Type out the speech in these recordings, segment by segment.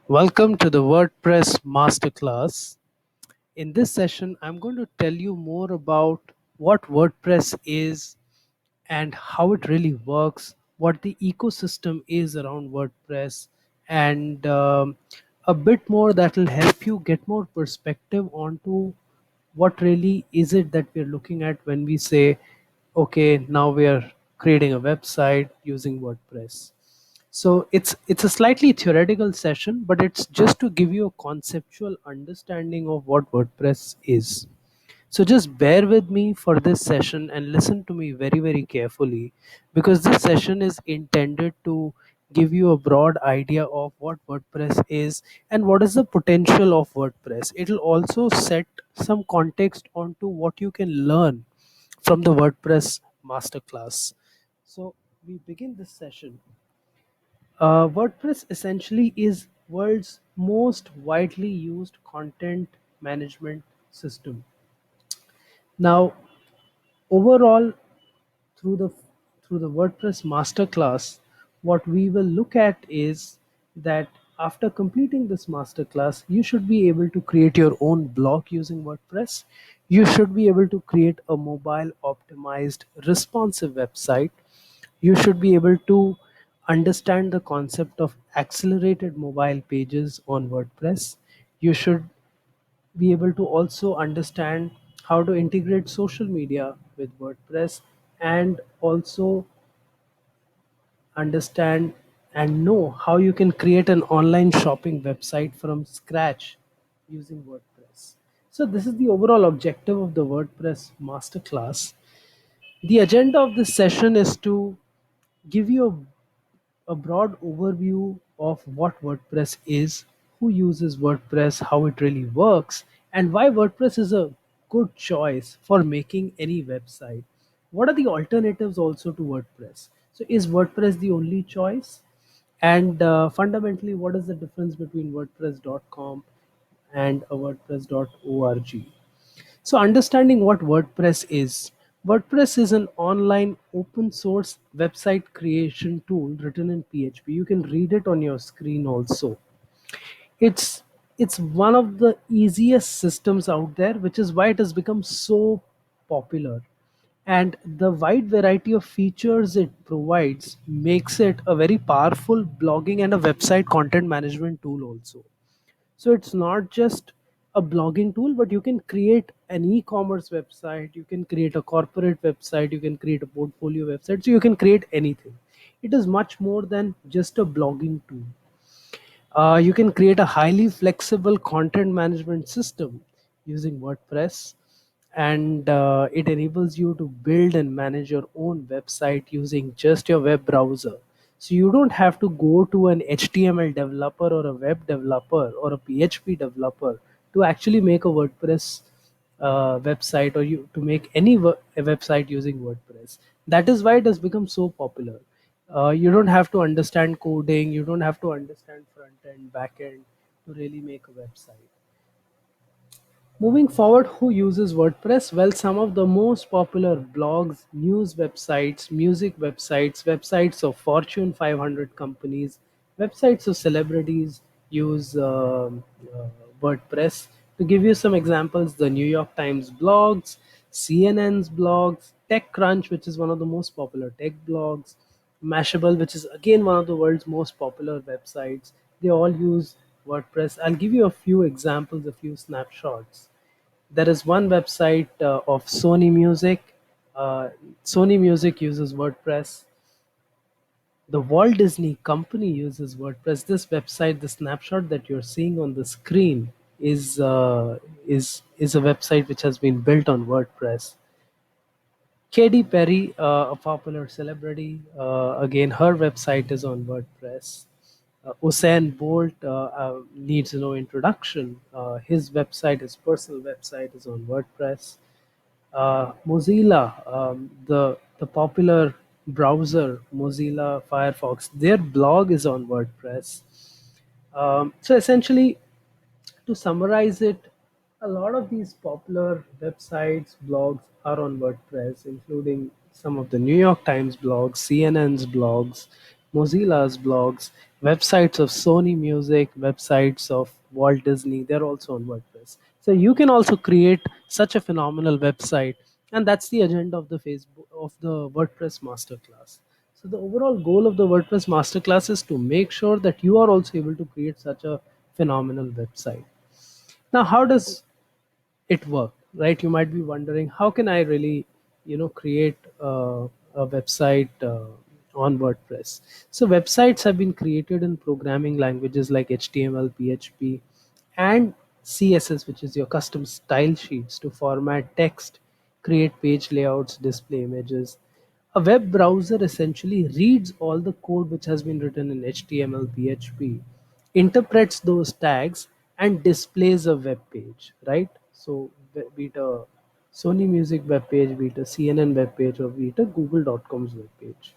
Welcome to the WordPress Masterclass. In this session, I'm going to tell you more about what WordPress is and how it really works, what the ecosystem is around WordPress, and a bit more that will help you get more perspective onto what really is it that we're looking at when we say, okay, now we are creating a website using WordPress. So it's a slightly theoretical session, but it's just to give you a conceptual understanding of what WordPress is. So just bear with me for this session and listen to me very, very carefully, because this session is intended to give you a broad idea of what WordPress is and what is the potential of WordPress. It'll also set some context onto what you can learn from the WordPress masterclass. So we begin this session. WordPress essentially is world's most widely used content management system. Now, overall, through the through the WordPress masterclass, what we will look at is that after completing this masterclass, you should be able to create your own blog using WordPress. You should be able to create a mobile optimized responsive website. You should be able to understand the concept of accelerated mobile pages on WordPress. You should be able to also understand how to integrate social media with WordPress, and also understand and know how you can create an online shopping website from scratch using WordPress. So, this is the overall objective of the WordPress masterclass. The agenda of this session is to give you a broad overview of what WordPress is, who uses WordPress, how it really works, and why WordPress is a good choice for making any website. What are the alternatives also to WordPress? So, is WordPress the only choice? And fundamentally, what is the difference between WordPress.com and a WordPress.org? So, understanding what WordPress is. WordPress is an online open source website creation tool written in PHP. You can read it on your screen also. It's it's one of the easiest systems out there, which is why it has become so popular. And the wide variety of features it provides makes it a very powerful blogging and a website content management tool also. So it's not just a blogging tool, but you can create an e-commerce website, you can create a corporate website, you can create a portfolio website, so you can create anything. It is much more than just a blogging tool. You can create a highly flexible content management system using WordPress, and it enables you to build and manage your own website using just your web browser. So you don't have to go to an HTML developer or a web developer or a PHP developer to actually make a WordPress website, or you to make a website using WordPress. That is why it has become so popular. You don't have to understand coding, you don't have to understand front end, back end to really make a website. Moving forward, who uses WordPress? Well, some of the most popular blogs, news websites, music websites, websites of Fortune 500 companies, websites of celebrities use WordPress. To give you some examples, the New York Times blogs, CNN's blogs, TechCrunch, which is one of the most popular tech blogs, Mashable, which is again one of the world's most popular websites, they all use WordPress. I'll give you a few examples, a few snapshots. There is one website of Sony Music. Uh, Sony Music uses WordPress. The Walt Disney Company uses WordPress. This website, the snapshot that you're seeing on the screen, is a website which has been built on WordPress. Katy Perry, a popular celebrity, again, her website is on WordPress. Usain Bolt needs no introduction. His website, his personal website, is on WordPress. Mozilla, the popular browser Mozilla Firefox, their blog is on WordPress. So essentially, to summarize it, a lot of these popular websites, blogs are on WordPress, including some of the New York Times blogs, CNN's blogs, Mozilla's blogs. Websites of Sony Music, websites of Walt Disney, they're also on WordPress. So you can also create such a phenomenal website, and that's the agenda of the Facebook of the WordPress masterclass. So the overall goal of the WordPress masterclass is to make sure that you are also able to create such a phenomenal website. Now, how does it work, right? You might be wondering, how can I really create a website on WordPress? So websites have been created in programming languages like HTML, PHP, and CSS, which is your custom style sheets to format text, create page layouts, display images. A web browser essentially reads all the code which has been written in HTML, PHP, interprets those tags, and displays a web page, right? So, be it a Sony Music web page, be it a CNN web page, or be it a Google.com's web page.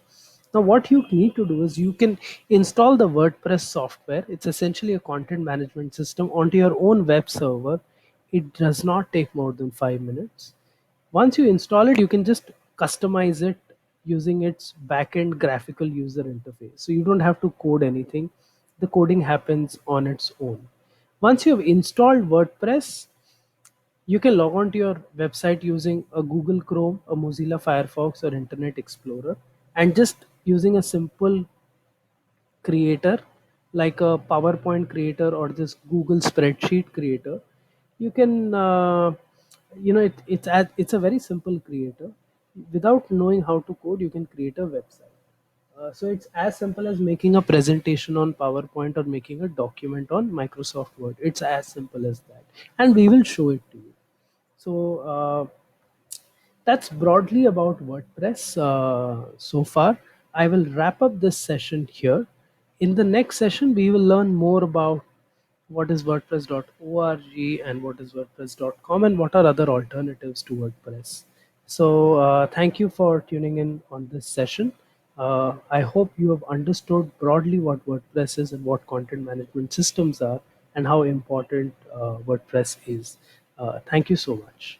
Now, what you need to do is you can install the WordPress software. It's essentially a content management system onto your own web server. It does not take more than 5 minutes. Once you install it, you can just customize it using its backend graphical user interface. So you don't have to code anything. The coding happens on its own. Once you have installed WordPress, you can log on to your website using a Google Chrome, a Mozilla Firefox, or Internet Explorer, and just using a simple creator like a PowerPoint creator or this Google spreadsheet creator, you can it's a very simple creator. Without knowing how to code, you can create a website. So it's as simple as making a presentation on PowerPoint or making a document on Microsoft Word. It's as simple as that, and we will show it to you. So that's broadly about WordPress so far. I will wrap up this session here. In the next session, we will learn more about what is WordPress.org and what is WordPress.com and what are other alternatives to WordPress. So, thank you for tuning in on this session. I hope you have understood broadly what WordPress is and what content management systems are and how important WordPress is. Thank you so much.